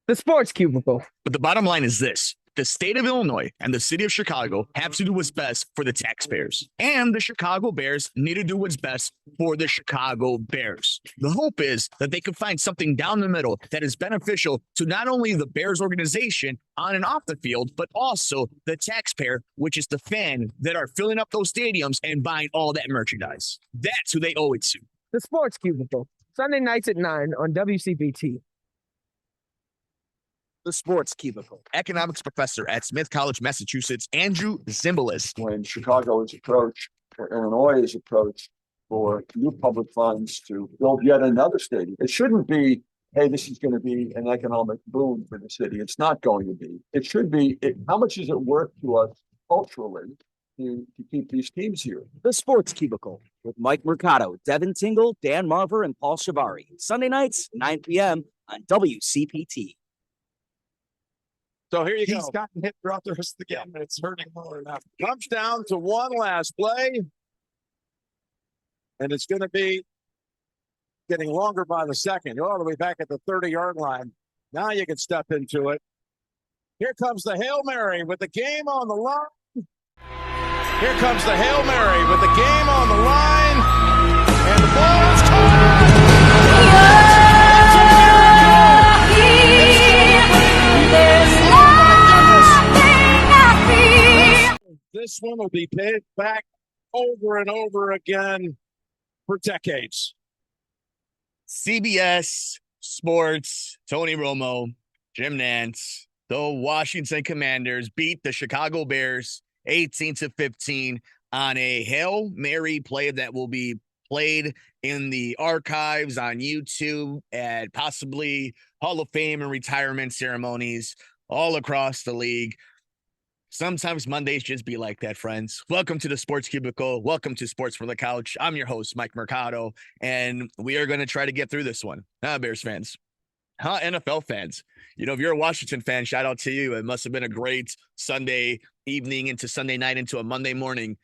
The Sports Cubicle. But the bottom line is this. The state of Illinois and the city of Chicago have to do what's best for the taxpayers. And the Chicago Bears need to do what's best for the Chicago Bears. The hope is that they can find something down the middle that is beneficial to not only the Bears organization on and off the field, but also the taxpayer, which is the fan that are filling up those stadiums and buying all that merchandise. That's who they owe it to. The Sports Cubicle. Sunday nights at 9 on WCBT. The Sports Cubicle. Economics professor at Smith College, Massachusetts, Andrew Zimbalist. When Chicago is approached, or Illinois is approached for new public funds to build yet another stadium, it shouldn't be, hey, this is going to be an economic boom for the city. It's not going to be. It should be, how much is it worth to us culturally to keep these teams here? The Sports Cubicle with Mike Mercado, Devin Tingle, Dan Marver, and Paul Chivari. Sunday nights, 9 p.m. on WCPT. So here you go. He's gotten hit throughout the rest of the game, and it's hurting more enough. Comes down to one last play, and it's going to be getting longer by the second. You're all the way back at the 30-yard line. Now you can step into it. Here comes the Hail Mary with the game on the line. Here comes the Hail Mary with the game on the line, and the ball is caught. This one will be paid back over and over again for decades. CBS Sports, Tony Romo, Jim Nantz, the Washington Commanders beat the Chicago Bears 18-15 on a Hail Mary play that will be played in the archives on YouTube at possibly Hall of Fame and retirement ceremonies all across the league. Sometimes Mondays just be like that, friends. Welcome to the Sports Cubicle. Welcome to Sports from the Couch. I'm your host, Mike Mercado, and we are going to try to get through this one. Bears fans. NFL fans. You know, if you're a Washington fan, shout out to you. It must have been a great Sunday evening into Sunday night into a Monday morning.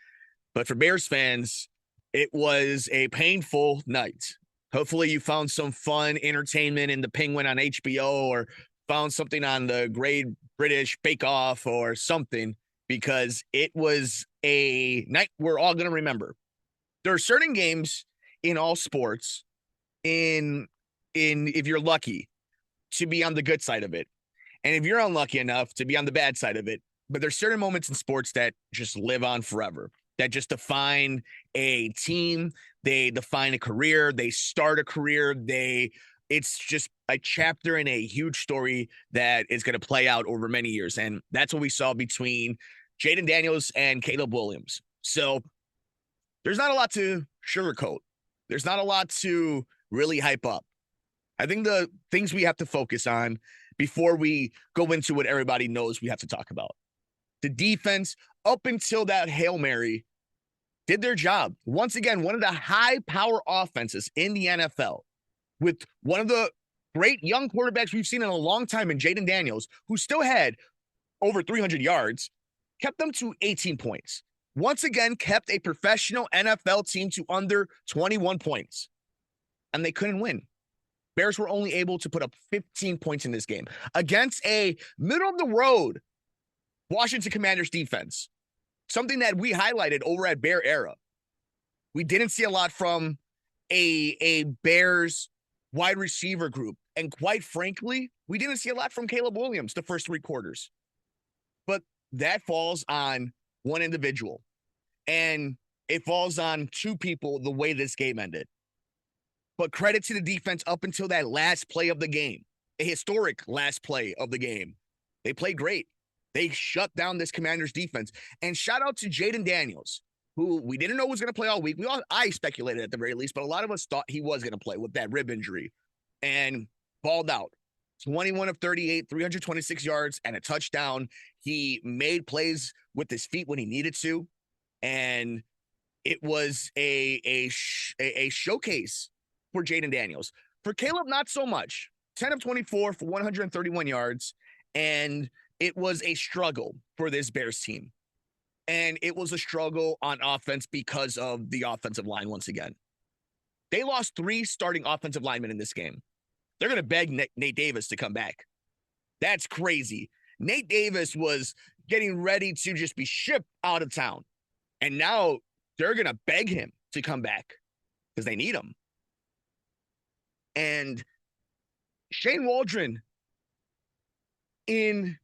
But for Bears fans, it was a painful night. Hopefully you found some fun entertainment in the Penguin on HBO or found something on the Great British Bake Off or something, because it was a night we're all going to remember. There are certain games in all sports, in if you're lucky to be on the good side of it, and if you're unlucky enough to be on the bad side of it. But there's certain moments in sports that just live on forever, that just define a team, they define a career, they start a career, it's just a chapter in a huge story that is going to play out over many years. And that's what we saw between Jaden Daniels and Caleb Williams. So there's not a lot to sugarcoat. There's not a lot to really hype up. I think the things we have to focus on before we go into what everybody knows we have to talk about. The defense, up until that Hail Mary, did their job. Once again, one of the high-power offenses in the NFL, with one of the great young quarterbacks we've seen in a long time in Jaden Daniels, who still had over 300 yards, kept them to 18 points. Once again, kept a professional NFL team to under 21 points. And they couldn't win. Bears were only able to put up 15 points in this game against a middle-of-the-road Washington Commanders defense. Something that we highlighted over at Bear Era. We didn't see a lot from a Bears wide receiver group. And quite frankly, we didn't see a lot from Caleb Williams the first three quarters. But that falls on one individual. And it falls on two people the way this game ended. But credit to the defense up until that last play of the game, a historic last play of the game. They played great. They shut down this Commanders defense. And shout out to Jaden Daniels, who we didn't know was going to play all week. I speculated at the very least, but a lot of us thought he was going to play with that rib injury, and balled out. 21 of 38, 326 yards, and a touchdown. He made plays with his feet when he needed to, and it was a showcase for Jaden Daniels. For Caleb, not so much. 10 of 24 for 131 yards, and it was a struggle for this Bears team. And it was a struggle on offense because of the offensive line once again. They lost 3 starting offensive linemen in this game. They're going to beg Nate Davis to come back. That's crazy. Nate Davis was getting ready to just be shipped out of town. And now they're going to beg him to come back because they need him. And Shane Waldron, in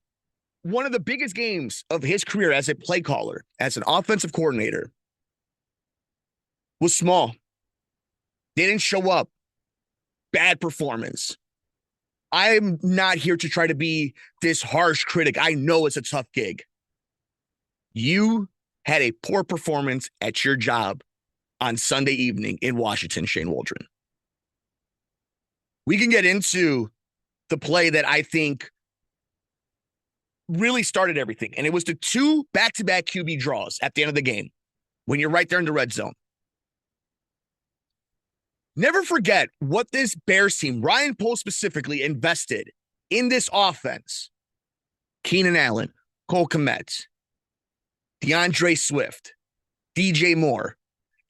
one of the biggest games of his career as a play caller, as an offensive coordinator, was small. Didn't show up. Bad performance. I'm not here to try to be this harsh critic. I know it's a tough gig. You had a poor performance at your job on Sunday evening in Washington, Shane Waldron. We can get into the play that I think really started everything, and it was the 2 back-to-back QB draws at the end of the game when you're right there in the red zone. Never forget what this Bears team, Ryan Poles specifically, invested in this offense. Keenan Allen, Cole Kmet, DeAndre Swift, DJ Moore,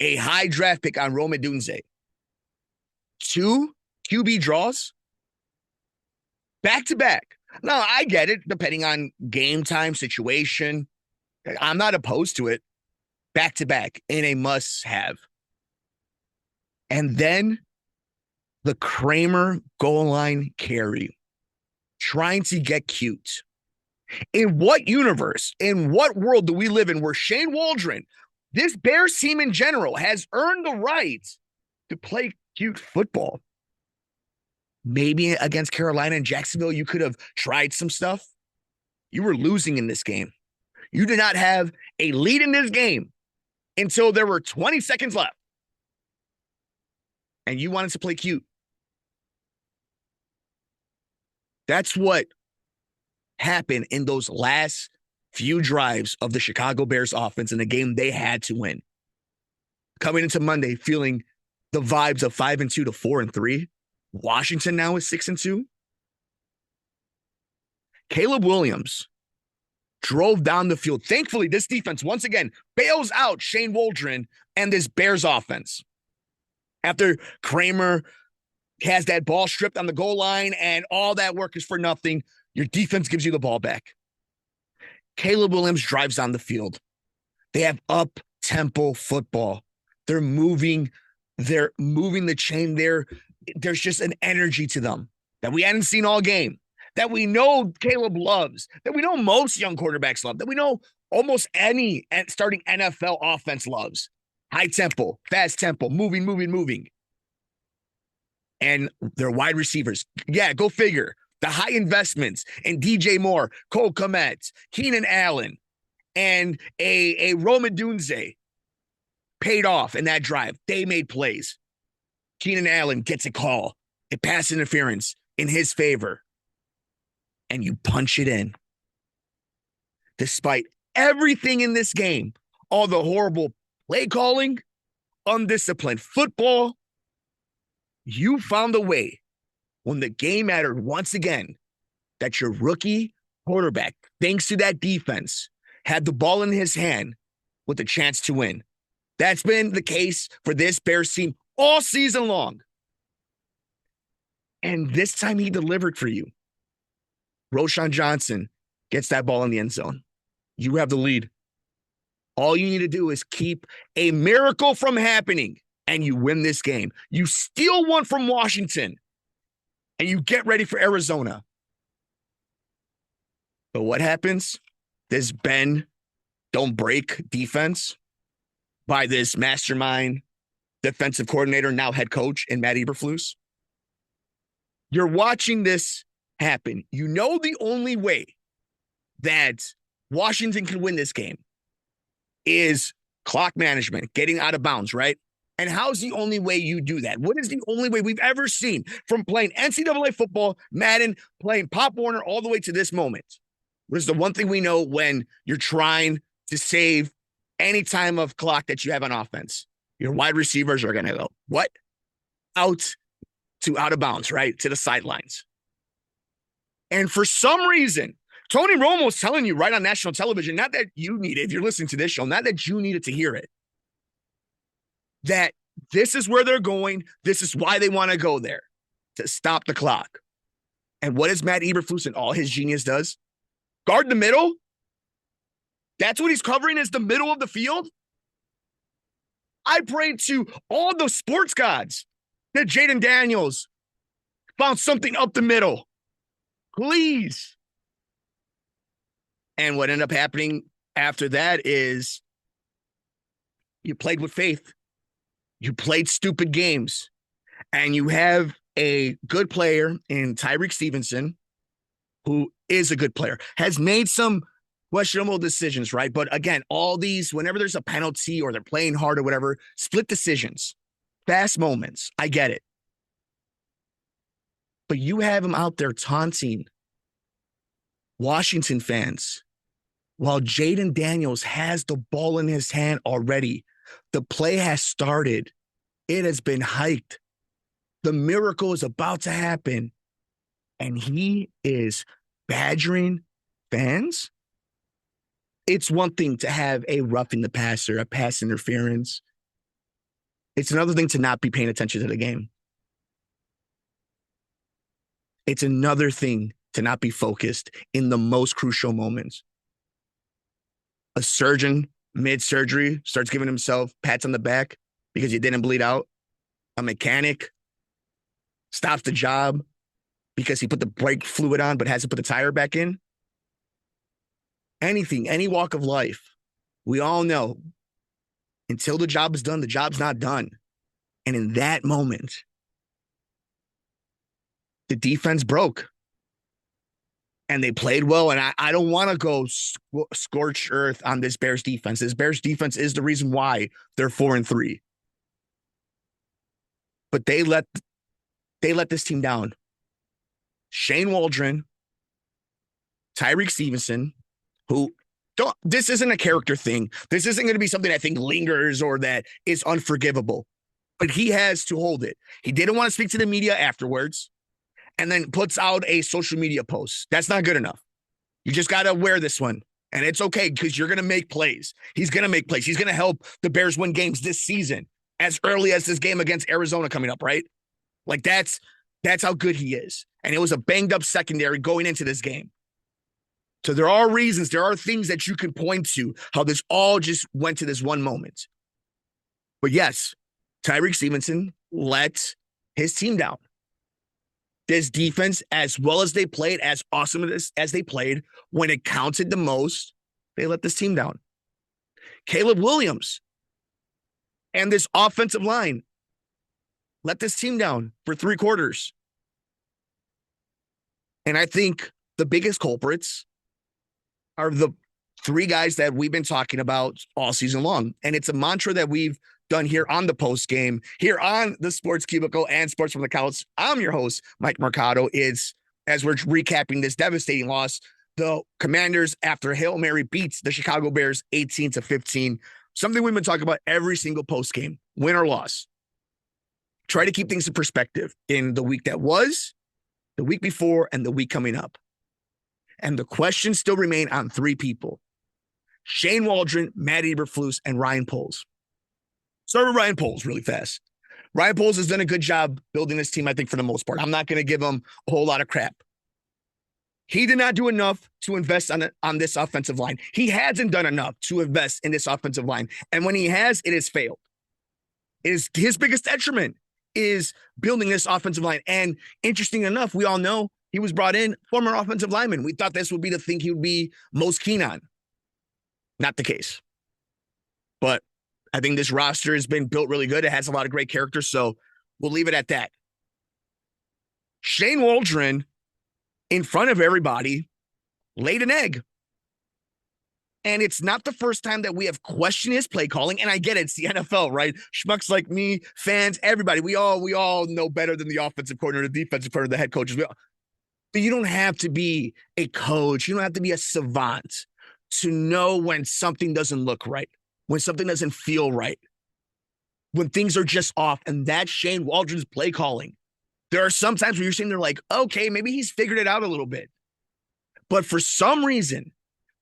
a high draft pick on Rome Odunze. 2 QB draws back-to-back. Now, I get it, depending on game time situation. I'm not opposed to it. Back-to-back in a must-have. And then the Kramer goal line carry, trying to get cute. In what universe, in what world do we live in where Shane Waldron, this Bears team in general, has earned the right to play cute football? Maybe against Carolina and Jacksonville, you could have tried some stuff. You were losing in this game. You did not have a lead in this game until there were 20 seconds left. And you wanted to play cute. That's what happened in those last few drives of the Chicago Bears offense in the game they had to win. Coming into Monday, feeling the vibes of 5-2 to 4-3. Washington now is 6-2. Caleb Williams drove down the field. Thankfully, this defense once again bails out Shane Waldron and this Bears offense. After Kramer has that ball stripped on the goal line and all that work is for nothing, your defense gives you the ball back. Caleb Williams drives down the field. They have up-tempo football. They're moving the chain there. There's just an energy to them that we hadn't seen all game, that we know Caleb loves, that we know most young quarterbacks love, that we know almost any starting NFL offense loves. High tempo, fast tempo, moving. And their wide receivers, yeah, go figure. The high investments in DJ Moore, Cole Kmet, Keenan Allen, and a Rome Odunze paid off in that drive. They made plays. Keenan Allen gets a call, a pass interference in his favor, and you punch it in. Despite everything in this game, all the horrible play calling, undisciplined football, you found a way when the game mattered once again that your rookie quarterback, thanks to that defense, had the ball in his hand with a chance to win. That's been the case for this Bears team all season long. And this time he delivered for you. Roschon Johnson gets that ball in the end zone. You have the lead. All you need to do is keep a miracle from happening, and you win this game. You steal one from Washington, and you get ready for Arizona. But what happens? This bend, don't break defense by this mastermind defensive coordinator, now head coach, and Matt Eberflus. You're watching this happen. You know the only way that Washington can win this game is clock management, getting out of bounds, right? And how's the only way you do that? What is the only way we've ever seen from playing NCAA football, Madden, playing Pop Warner, all the way to this moment? What is the one thing we know when you're trying to save any time of clock that you have on offense? Your wide receivers are going to go, what? Out of bounds, right? To the sidelines. And for some reason, Tony Romo's telling you right on national television, not that you need it, if you're listening to this show, not that you needed to hear it, that this is where they're going. This is why they want to go there, to stop the clock. And what does Matt Eberflus and all his genius does? Guard the middle? That's what he's covering, is the middle of the field? I prayed to all the sports gods that Jaden Daniels found something up the middle. Please. And what ended up happening after that is you played with faith. You played stupid games. And you have a good player in Tyreek Stevenson, who is a good player, has made some questionable decisions, right? But again, all these, whenever there's a penalty or they're playing hard or whatever, split decisions, fast moments. I get it. But you have him out there taunting Washington fans while Jaden Daniels has the ball in his hand already. The play has started. It has been hiked. The miracle is about to happen. And he is badgering fans. It's one thing to have a roughing the passer, a pass interference. It's another thing to not be paying attention to the game. It's another thing to not be focused in the most crucial moments. A surgeon mid-surgery starts giving himself pats on the back because he didn't bleed out. A mechanic stops the job because he put the brake fluid on but hasn't put the tire back in. Anything, any walk of life, we all know until the job is done, the job's not done. And in that moment, the defense broke. And they played well. And I don't want to go scorched earth on this Bears defense. This Bears defense is the reason why they're 4-3. But they let this team down. Shane Waldron, Tyreek Stevenson, this isn't a character thing. This isn't going to be something I think lingers or that is unforgivable. But he has to hold it. He didn't want to speak to the media afterwards and then puts out a social media post. That's not good enough. You just got to wear this one. And it's okay because you're going to make plays. He's going to make plays. He's going to help the Bears win games this season as early as this game against Arizona coming up, right? Like that's how good he is. And it was a banged up secondary going into this game. So there are reasons, there are things that you can point to how this all just went to this one moment. But yes, Tyreek Stevenson let his team down. This defense, as well as they played, as awesome as they played, when it counted the most, they let this team down. Caleb Williams and this offensive line let this team down for 3 quarters. And I think the biggest culprits are the 3 guys that we've been talking about all season long. And it's a mantra that we've done here on the post game, here on the Sports Cubicle and Sports from the Couch. I'm your host, Mike Mercado. As we're recapping this devastating loss, the Commanders, after Hail Mary, beats the Chicago Bears 18-15. Something we've been talking about every single post game, win or loss. Try to keep things in perspective in the week that was, the week before, and the week coming up. And the questions still remain on 3 people: Shane Waldron, Matt Eberflus, and Ryan Poles. Start with Ryan Poles really fast. Ryan Poles has done a good job building this team, I think, for the most part. I'm not going to give him a whole lot of crap. He did not do enough to invest on this offensive line. He hasn't done enough to invest in this offensive line. And when he has, it has failed. It is his biggest detriment is building this offensive line. And interesting enough, we all know he was brought in former offensive lineman. We thought this would be the thing he would be most keen on. Not the case. But I think this roster has been built really good. It has a lot of great characters, so we'll leave it at that. Shane Waldron, in front of everybody, laid an egg. And it's not the first time that we have questioned his play calling. And I get it, it's the NFL, right? Schmucks like me, fans, everybody, we all know better than the offensive coordinator, the defensive coordinator, the head coaches. But you don't have to be a coach. You don't have to be a savant to know when something doesn't look right, when something doesn't feel right, when things are just off. And that's Shane Waldron's play calling. There are some times where you're sitting there like, okay, maybe he's figured it out a little bit. But for some reason,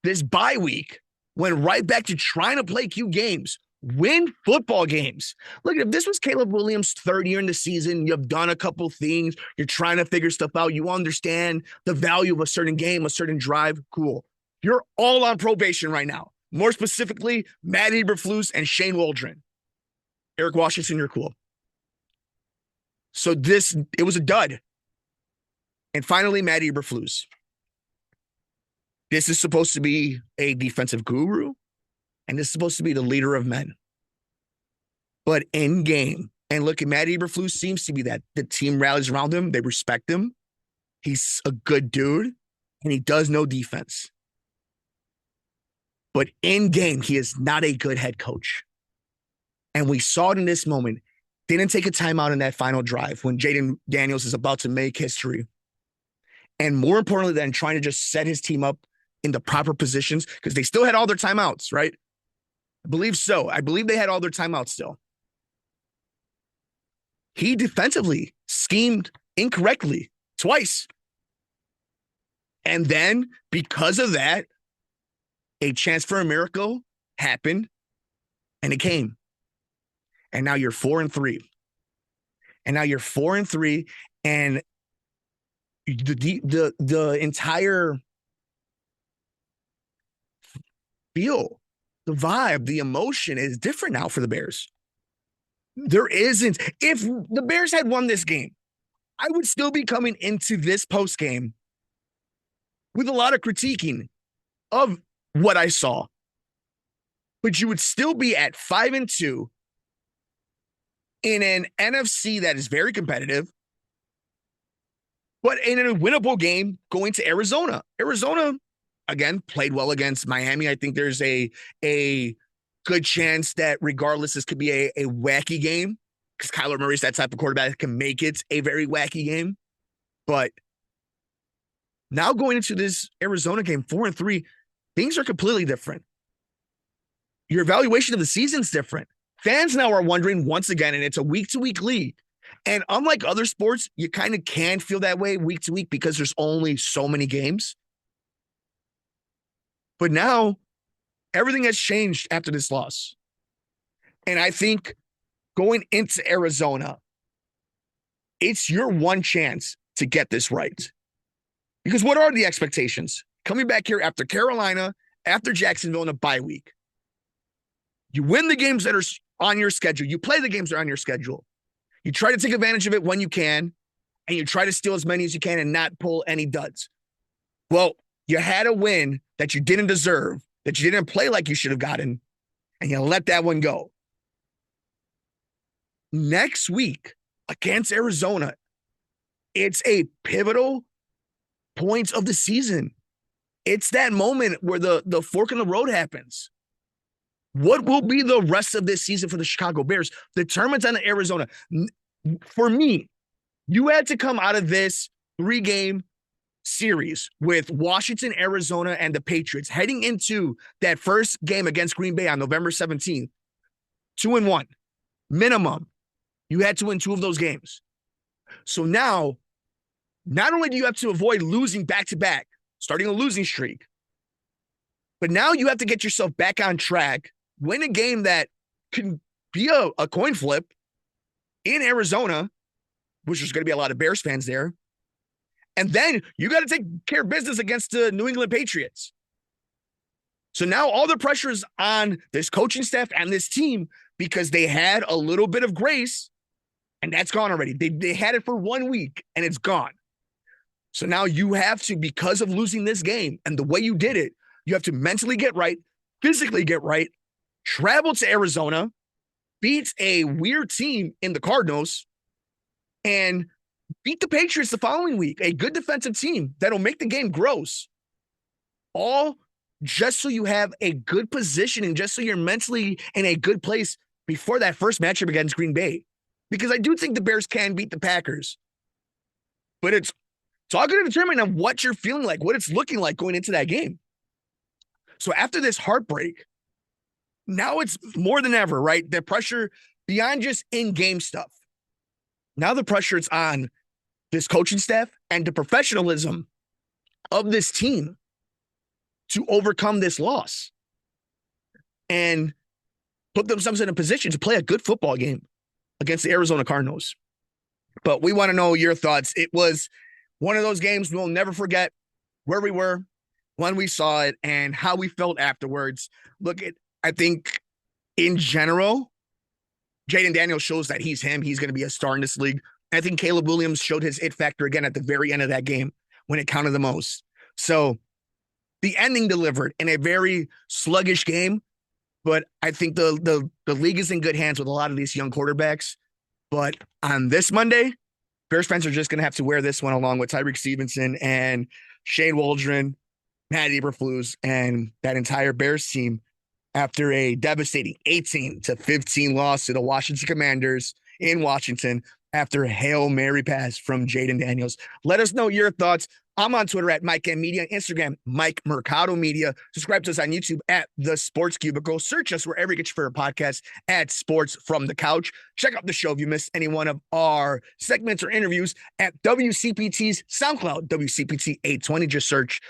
this bye week went right back to trying to play cute games Win football games. Look, if this was Caleb Williams' third year in the season, you've done a couple things, you're trying to figure stuff out, you understand the value of a certain game, a certain drive, cool. You're all on probation right now. More specifically, Matt Eberflus and Shane Waldron. Eric Washington, you're cool. So it was a dud. And finally, Matt Eberflus. This is supposed to be a defensive guru, and this is supposed to be the leader of men. But in game, and look, at Matt Eberflus seems to be that. The team rallies around him. They respect him. He's a good dude, and he does know defense. But in game, he is not a good head coach. And we saw it in this moment. Didn't take a timeout in that final drive when Jaden Daniels is about to make history. And more importantly than trying to just set his team up in the proper positions, because they still had all their timeouts, right? I believe so. I believe they had all their timeouts still. He defensively schemed incorrectly twice. And then because of that, a chance for a miracle happened, and it came. And now you're 4-3. And now you're 4-3, and the entire feel, the vibe, the emotion is different now for the Bears. There isn't. If the Bears had won this game, I would still be coming into this post game with a lot of critiquing of what I saw. But you would still be at 5-2 in an NFC that is very competitive, but in a winnable game going to Arizona. Arizona, again, played well against Miami. I think there's a good chance that regardless, this could be a wacky game, because Kyler Murray's that type of quarterback that can make it a very wacky game. But now going into this Arizona game, 4-3, things are completely different. Your evaluation of the season's different. Fans now are wondering once again, and it's a week-to-week league. And unlike other sports, you kind of can feel that way week to week because there's only so many games. But now everything has changed after this loss. And I think going into Arizona, it's your one chance to get this right. Because what are the expectations? Coming back here after Carolina, after Jacksonville in a bye week. You win the games that are on your schedule. You play the games that are on your schedule. You try to take advantage of it when you can, and you try to steal as many as you can and not pull any duds. Well, you had a win that you didn't deserve, that you didn't play like you should have gotten, and you let that one go. Next week against Arizona, it's a pivotal point of the season. It's that moment where the fork in the road happens. What will be the rest of this season for the Chicago Bears determines on Arizona. For me, you had to come out of this 3-game series with Washington, Arizona, and the Patriots heading into that first game against Green Bay on November 17th, 2-1 minimum. You had to win 2 of those games. So now, not only do you have to avoid losing back-to-back, starting a losing streak, but now you have to get yourself back on track, win a game that can be a coin flip in Arizona, which there's going to be a lot of Bears fans there. And then you got to take care of business against the New England Patriots. So now all the pressure is on this coaching staff and this team because they had a little bit of grace, and that's gone already. They had it for 1 week, and it's gone. So now you have to, because of losing this game and the way you did it, you have to mentally get right, physically get right, travel to Arizona, beat a weird team in the Cardinals, and beat the Patriots the following week, a good defensive team that'll make the game gross. All just so you have a good position and just so you're mentally in a good place before that first matchup against Green Bay. Because I do think the Bears can beat the Packers. But it's all going to determine on what you're feeling like, what it's looking like going into that game. So after this heartbreak, now it's more than ever, right? The pressure beyond just in-game stuff. Now the pressure is on this coaching staff and the professionalism of this team to overcome this loss. And put themselves in a position to play a good football game against the Arizona Cardinals. But we want to know your thoughts. It was one of those games we'll never forget where we were when we saw it and how we felt afterwards. I think in general, Jaden Daniels shows that he's him. He's going to be a star in this league. I think Caleb Williams showed his it factor again at the very end of that game when it counted the most. So the ending delivered in a very sluggish game, but I think the league is in good hands with a lot of these young quarterbacks. But on this Monday, Bears fans are just going to have to wear this one along with Tyreek Stevenson and Shane Waldron, Matt Eberflus, and that entire Bears team after a devastating 18-15 loss to the Washington Commanders in Washington after a Hail Mary pass from Jaden Daniels. Let us know your thoughts. I'm on Twitter at Mike M Media, Instagram, Mike Mercado Media. Subscribe to us on YouTube at The Sports Cubicle. Search us wherever you get your favorite podcasts at Sports from the Couch. Check out the show if you missed any one of our segments or interviews at WCPT's SoundCloud, WCPT 820. Just search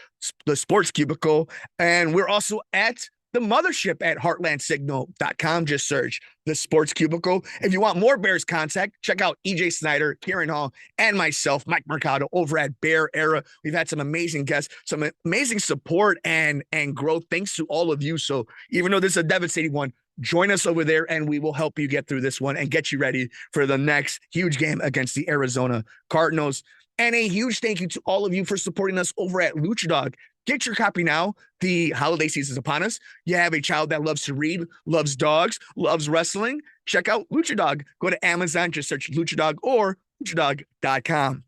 The Sports Cubicle. And we're also at the mothership at heartlandsignal.com. Just search The Sports Cubicle. If you want more Bears contact, check out EJ Snyder, Kieran Hall, and myself, Mike Mercado, over at Bear Era. We've had some amazing guests, some amazing support and growth. Thanks to all of you. So even though this is a devastating one, join us over there and we will help you get through this one and get you ready for the next huge game against the Arizona Cardinals. And a huge thank you to all of you for supporting us over at Lucha Dog. Get your copy now. The holiday season is upon us. You have a child that loves to read, loves dogs, loves wrestling. Check out Lucha Dog. Go to Amazon, just search Lucha Dog or luchadog.com.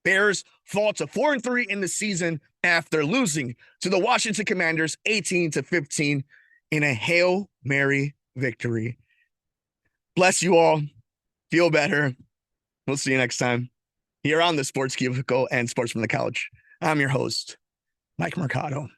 Bears fall to 4-3 in the season after losing to the Washington Commanders 18-15 in a Hail Mary victory. Bless you all. Feel better. We'll see you next time here on the Sports Cubicle and Sports from the Couch. I'm your host, Mike Mercado.